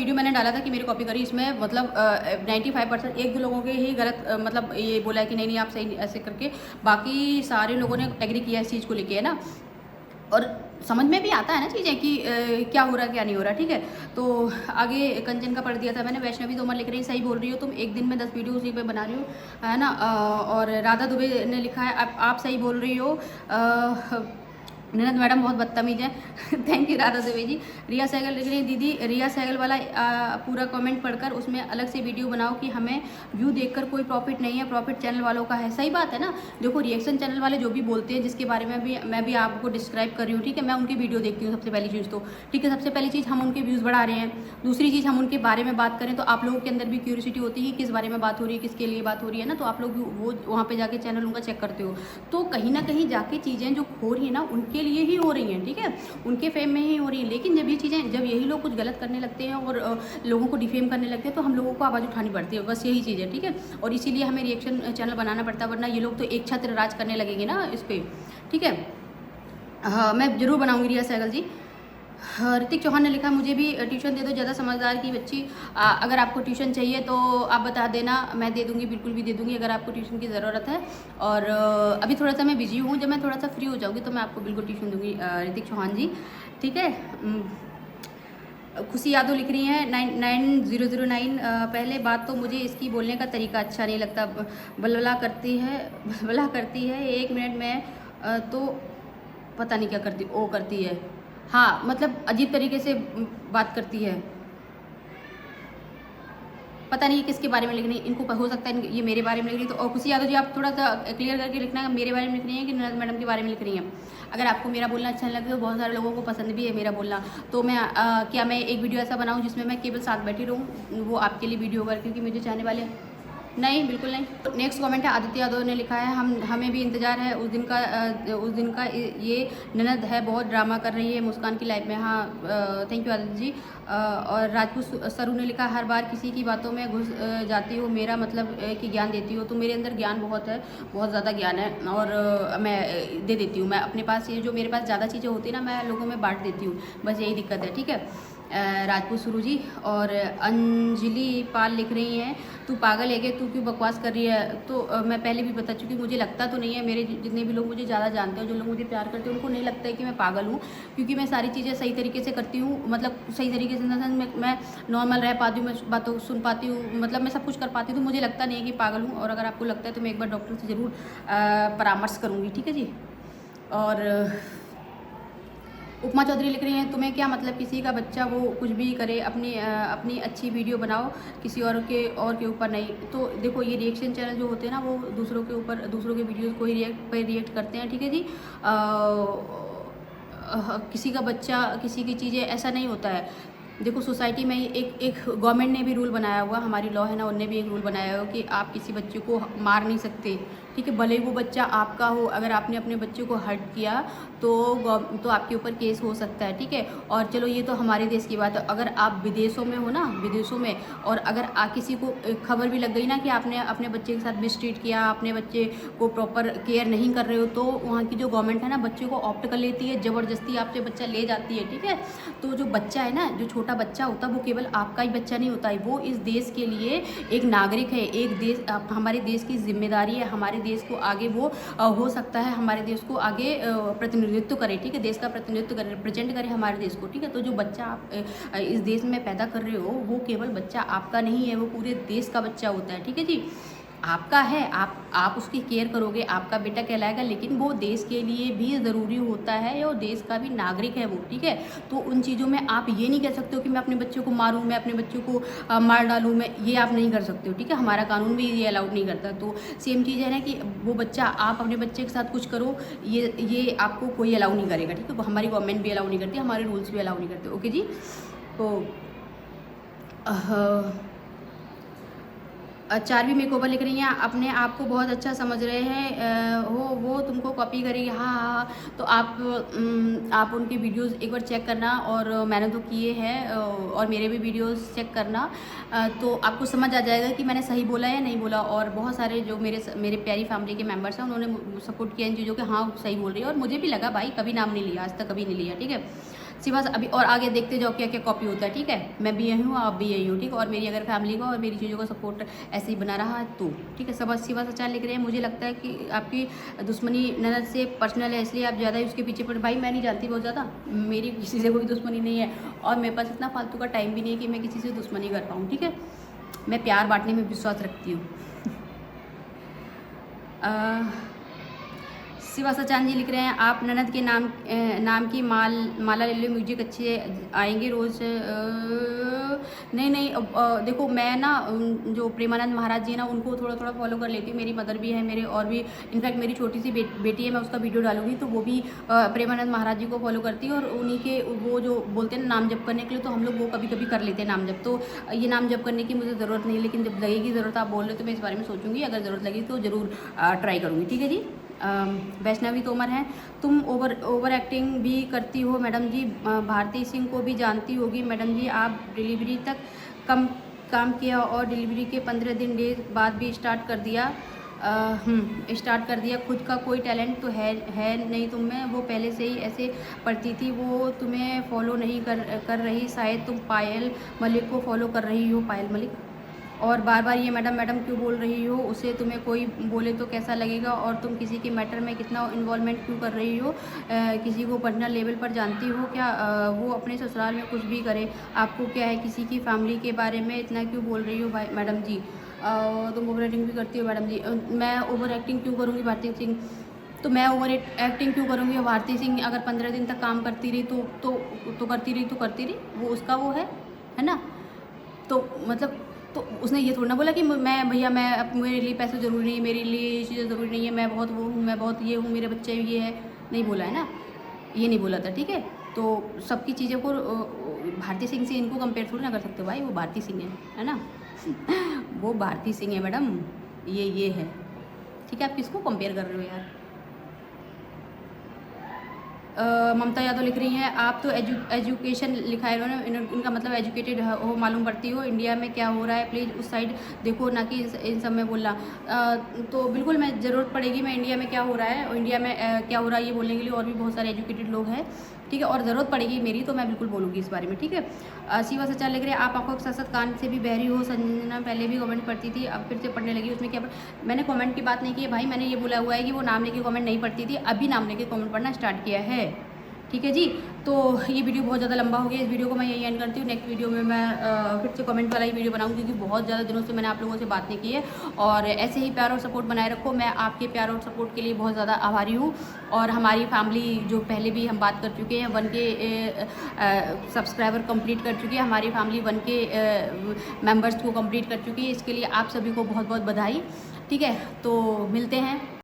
Video मैंने डाला था कि मेरी कॉपी करी, इसमें मतलब 95% एक दो लोगों के ही गलत मतलब ये बोला है कि नहीं नहीं आप सही ऐसे करके, बाकी सारे लोगों ने एग्री किया इस चीज़ को लेके, है ना। और समझ में भी आता है ना चीज़ें कि क्या हो रहा है क्या नहीं हो रहा, ठीक है। तो आगे कंचन का पढ़ दिया था मैंने। वैष्णवी तोमर लिख रही है, सही बोल रही हो तुम, एक दिन में 10 वीडियो उसी पे बना रही हो, है ना। और राधा दुबे ने लिखा है आप सही बोल रही हो, ननद मैडम बहुत बदतमीज है। थैंक यू राधा देवी जी। रिया सहगल लिख रही है, दीदी रिया सहगल वाला पूरा कमेंट पढ़कर उसमें अलग से वीडियो बनाओ कि हमें व्यू देखकर कोई प्रॉफिट नहीं है, प्रॉफिट चैनल वालों का है। सही बात है ना। देखो रिएक्शन चैनल वाले जो भी बोलते हैं, जिसके बारे में भी मैं भी आपको डिस्क्राइब कर रही हूँ, ठीक है, मैं उनकी वीडियो देखती हूँ सबसे पहली चीज़ तो, ठीक है। सबसे पहली चीज़ हम उनके व्यूज़ बढ़ा रहे हैं, दूसरी चीज़ हम उनके बारे में बात करें तो आप लोगों के अंदर भी क्यूरियोसिटी होती है किस बारे में बात हो रही है, किसके लिए बात हो रही है ना, तो आप लोग वो वहाँ पर जाके चैनल उनका चेक करते हो, तो कहीं ना कहीं जाके चीज़ें जो हो रही है ना उनके लिए ही हो रही हैं, ठीक है, उनके फेम में ही हो रही है। लेकिन जब ये चीज़ें, जब यही लोग कुछ गलत करने लगते हैं और लोगों को डिफेम करने लगते हैं तो हम लोगों को आवाज़ उठानी पड़ती है, बस यही चीज़ है, ठीक है। और इसीलिए हमें रिएक्शन चैनल बनाना पड़ता है, वरना ये लोग तो एक छत्र राज करने लगेंगे ना इस पर, ठीक है। हाँ मैं ज़रूर बनाऊँगी रिया सहगल जी। ऋतिक चौहान ने लिखा, मुझे भी ट्यूशन दे दो, ज़्यादा समझदार की बच्ची, अगर आपको ट्यूशन चाहिए तो आप बता देना, मैं दे दूँगी, बिल्कुल भी दे दूँगी अगर आपको ट्यूशन की ज़रूरत है। और अभी थोड़ा सा मैं बिजी हूँ, जब मैं थोड़ा सा फ्री हो जाऊँगी तो मैं आपको बिल्कुल ट्यूशन दूँगी ऋतिक चौहान जी, ठीक है। खुशी यादव लिख रही हैं 9009, पहले बात तो मुझे इसकी बोलने का तरीका अच्छा नहीं लगता, बलबला करती है 1 मिनट में तो पता नहीं क्या करती है। हाँ मतलब अजीब तरीके से बात करती है, पता नहीं किसके बारे में लिख रही है, इनको हो सकता है ये मेरे बारे में लिख रही है। तो और खुशी यादव जी आप थोड़ा सा क्लियर करके लिखना है, मेरे बारे में लिख रही है कि ननद मैडम के बारे में लिख रही हैं। अगर आपको मेरा बोलना अच्छा नहीं लगता तो बहुत सारे लोगों को पसंद भी है मेरा बोलना, तो मैं क्या मैं एक वीडियो ऐसा बनाऊँ जिसमें मैं केवल साथ बैठी रहूँ, वो आपके लिए वीडियो होगा, क्योंकि मुझे चाहने वाले नहीं, बिल्कुल नहीं। नेक्स्ट कमेंट है आदित्य यादव ने लिखा है, हमें भी इंतज़ार है उस दिन का ये ननद है बहुत ड्रामा कर रही है मुस्कान की लाइफ में। हाँ थैंक यू आदित्य जी। और राजपूत सरू ने लिखा, हर बार किसी की बातों में घुस जाती हो, मेरा मतलब कि ज्ञान देती हो, तो मेरे अंदर ज्ञान बहुत है, बहुत ज़्यादा ज्ञान है, और मैं दे देती हूँ। मैं अपने पास ये जो मेरे पास ज़्यादा चीज़ें होती है ना, मैं लोगों में बांट देती हूँ, बस यही दिक्कत है, ठीक है। राजपूत सुरू जी। और अंजलि पाल लिख रही हैं, तू पागल है क्या, तू क्यों बकवास कर रही है। तो मैं पहले भी बता चुकी, मुझे लगता तो नहीं है, मेरे जितने भी लोग मुझे ज़्यादा जानते हैं, जो लोग मुझे प्यार करते हैं, उनको नहीं लगता है कि मैं पागल हूँ, क्योंकि मैं सारी चीज़ें सही तरीके से करती हूँ, मतलब सही तरीके से मैं नॉर्मल रह पाती हूँ, मैं बातों सुन पाती हूँ, मतलब मैं सब कुछ कर पाती हूँ, तो मुझे लगता नहीं है कि पागल हूँ। और अगर आपको लगता है तो मैं एक बार डॉक्टर से ज़रूर परामर्श करूँगी, ठीक है जी। और उपमा चौधरी लिख रही हैं, तुम्हें क्या मतलब किसी का बच्चा वो कुछ भी करे, अपनी अच्छी वीडियो बनाओ, किसी और के ऊपर नहीं। तो देखो ये रिएक्शन चैनल जो होते हैं ना, वो दूसरों के ऊपर, दूसरों के वीडियोस को ही रिएक्ट करते हैं, ठीक है जी। किसी का बच्चा, किसी की चीज़ें, ऐसा नहीं होता है। देखो सोसाइटी में एक गवर्नमेंट ने भी रूल बनाया हुआ, हमारी लॉ है ना, उनने भी एक रूल बनाया हुआ कि आप किसी बच्चे को मार नहीं सकते, ठीक है, भले वो बच्चा आपका हो। अगर आपने अपने बच्चे को हर्ट किया तो आपके ऊपर केस हो सकता है, ठीक है। और चलो ये तो हमारे देश की बात है, अगर आप विदेशों में हो ना, विदेशों में, और अगर किसी को खबर भी लग गई ना कि आपने अपने बच्चे के साथ मिसट्रीट किया, अपने बच्चे को प्रॉपर केयर नहीं कर रहे हो, तो वहाँ की जो गवर्नमेंट है ना, बच्चे को ऑप्ट कर लेती है, ज़बरदस्ती आपसे बच्चा ले जाती है, ठीक है। तो जो बच्चा है ना, जो छोटा बच्चा होता है, वो केवल आपका ही बच्चा नहीं होता है, वो इस देश के लिए एक नागरिक है, एक देश, हमारे देश की जिम्मेदारी है, हमारे देश को आगे वो हो सकता है, हमारे देश को आगे प्रतिनिधित्व करे, ठीक है, देश का प्रतिनिधित्व करे, रिप्रेजेंट करे हमारे देश को, ठीक है। तो जो बच्चा आप इस देश में पैदा कर रहे हो, वो केवल बच्चा आपका नहीं है, वो पूरे देश का बच्चा होता है, ठीक है जी। आपका है, आप उसकी केयर करोगे, आपका बेटा कहलाएगा, लेकिन वो देश के लिए भी ज़रूरी होता है, और देश का भी नागरिक है वो, ठीक है। तो उन चीज़ों में आप ये नहीं कह सकते हो कि मैं अपने बच्चों को मारूं, मैं अपने बच्चों को मार डालूं, मैं ये आप नहीं कर सकते हो, ठीक है। हमारा कानून भी ये अलाउड नहीं करता। तो सेम चीज़ है ना कि वो बच्चा, आप अपने बच्चे के साथ कुछ करो, ये आपको कोई अलाउ नहीं करेगा, ठीक है। वो हमारी गवर्नमेंट भी अलाउ नहीं करती, हमारे रूल्स भी अलाउ नहीं करते, ओके जी। तो चारवी मेकओवर लिख रही हैं, अपने आप को बहुत अच्छा समझ रहे हैं वो तुमको कॉपी करेगी। हाँ हाँ हाँ, तो आप उनकी वीडियोस एक बार चेक करना, और मैंने तो किए हैं, और मेरे भी वीडियोस चेक करना, तो आपको समझ आ जाएगा कि मैंने सही बोला या नहीं बोला। और बहुत सारे जो मेरे प्यारी फैमिली के मेम्बर्स हैं, उन्होंने सपोर्ट किया इन चीज़ों के, हाँ सही बोल रही है, और मुझे भी लगा भाई, कभी नाम नहीं लिया आज तक, कभी नहीं लिया, ठीक है। सिवा अभी और आगे देखते जाओ क्या क्या कॉपी होता है, ठीक है। मैं भी यही हूँ, आप भी यही हो, ठीक है। और मेरी अगर फैमिली को और मेरी चीज़ों को सपोर्ट ऐसे ही बना रहा तो ठीक है। सब सिवा सचार लिख रहे हैं। मुझे लगता है कि आपकी दुश्मनी ननद से पर्सनल है, इसलिए आप ज़्यादा ही उसके पीछे पड़। भाई मैं नहीं जानती बहुत ज़्यादा, मेरी किसी से कोई दुश्मनी नहीं है और मेरे पास इतना फालतू का टाइम भी नहीं है कि मैं किसी से दुश्मनी कर पाऊँ, ठीक है। मैं प्यार बांटने में विश्वास रखती हूँ। शिवा सचान जी लिख रहे हैं, आप ननद के नाम की माला ले लो, म्यूजिक अच्छे आएंगे रोज़। नहीं देखो मैं ना जो प्रेमानंद महाराज जी ना उनको थोड़ा थोड़ा फॉलो कर लेती हूँ। मेरी मदर भी है, मेरे और भी इनफैक्ट मेरी छोटी सी बेटी है, मैं उसका वीडियो डालूंगी तो वो भी प्रेमानंद महाराज जी को फॉलो करती है। और उन्हीं के वो जो बोलते हैं नाम जप करने के लिए, तो हम लोग वो कभी कभी कर लेते हैं नाम जप। तो ये नाम जप करने की मुझे ज़रूरत नहीं है, लेकिन जब लगेगी ज़रूरत, आप बोल रहे तो मैं इस बारे में सोचूंगी। अगर ज़रूरत लगी तो ज़रूर ट्राई करूँगी, ठीक है जी। वैष्णवी तोमर हैं, तुम ओवर एक्टिंग भी करती हो मैडम जी। भारती सिंह को भी जानती होगी मैडम जी, आप डिलीवरी तक कम काम किया और डिलीवरी के 15 दिन डेज बाद भी स्टार्ट कर दिया। खुद का कोई टैलेंट तो है नहीं तुम में, वो पहले से ही ऐसे पढ़ती थी। वो तुम्हें फॉलो नहीं कर रही, शायद तुम पायल मलिक को फॉलो कर रही हो। पायल मलिक और बार बार ये मैडम क्यों बोल रही हो, उसे तुम्हें कोई बोले तो कैसा लगेगा। और तुम किसी के मैटर में कितना इन्वॉल्वमेंट क्यों कर रही हो, किसी को पर्सनल लेवल पर जानती हो क्या। वो अपने ससुराल में कुछ भी करे, आपको क्या है, किसी की फैमिली के बारे में इतना क्यों बोल रही हो मैडम जी। तुम ओवर एक्टिंग भी करती हो मैडम जी। मैं ओवर एक्टिंग क्यों करूँगी भारती सिंह, तो मैं ओवर एक्टिंग क्यों करूँगी। भारती सिंह अगर 15 दिन तक काम करती रही तो करती रही, वो उसका वो है ना। तो मतलब तो उसने ये थोड़ा ना बोला कि मैं भैया मेरे लिए पैसे ज़रूरी नहीं है, मेरे लिए ये चीज़ें ज़रूरी नहीं है, मैं बहुत वो हूँ, मैं बहुत ये हूँ, मेरे बच्चे ये है, नहीं बोला है ना, ये नहीं बोला था, ठीक है। तो सबकी चीज़ों को भारती सिंह से इनको कंपेयर थोड़ी ना कर सकते भाई, वो भारती सिंह है ना। वो भारती सिंह है मैडम, ये है, ठीक है। आप किसको कंपेयर कर रहे हो यार। ममता यादव लिख रही हैं, आप तो एजुकेशन लिखा है इन्होंने, इनका मतलब एजुकेटेड हो मालूम पड़ती हो। इंडिया में क्या हो रहा है प्लीज़ उस साइड देखो, ना कि इन सब में बोलना। तो बिल्कुल मैं ज़रूरत पड़ेगी, मैं इंडिया में क्या हो रहा है और इंडिया में क्या हो रहा है ये बोलने के लिए, और भी बहुत सारे एजुकेटेड लोग हैं, ठीक है। और ज़रूरत पड़ेगी मेरी तो मैं बिल्कुल बोलूँगी इस बारे में, ठीक है। शिवा सचार लिख रहे हैं, आप आंखों के साथ साथ कान से भी बहरी हो। संजना पहले भी कमेंट पढ़ती थी, अब फिर से पढ़ने लगी, उसमें क्या मैंने कमेंट की बात नहीं की है भाई, मैंने ये बोला हुआ है कि वो नाम लेके कमेंट नहीं पढ़ती थी, अभी नाम लेके कमेंट पढ़ना स्टार्ट किया है, ठीक है जी। तो ये वीडियो बहुत ज़्यादा लंबा हो गया, इस वीडियो को मैं यही एंड करती हूँ। नेक्स्ट वीडियो में मैं फिर से कमेंट वाला ही वीडियो बनाऊंगी, क्योंकि बहुत ज़्यादा दिनों से मैंने आप लोगों से बात नहीं की है। और ऐसे ही प्यार और सपोर्ट बनाए रखो, मैं आपके प्यार और सपोर्ट के लिए बहुत ज़्यादा आभारी हूँ। और हमारी फैमिली जो पहले भी हम बात कर चुके हैं, 1K सब्सक्राइबर कंप्लीट कर चुकी है, हमारी फैमिली 1K मेम्बर्स को कंप्लीट कर चुकी है। इसके लिए आप सभी को बहुत बहुत बधाई, ठीक है। तो मिलते हैं।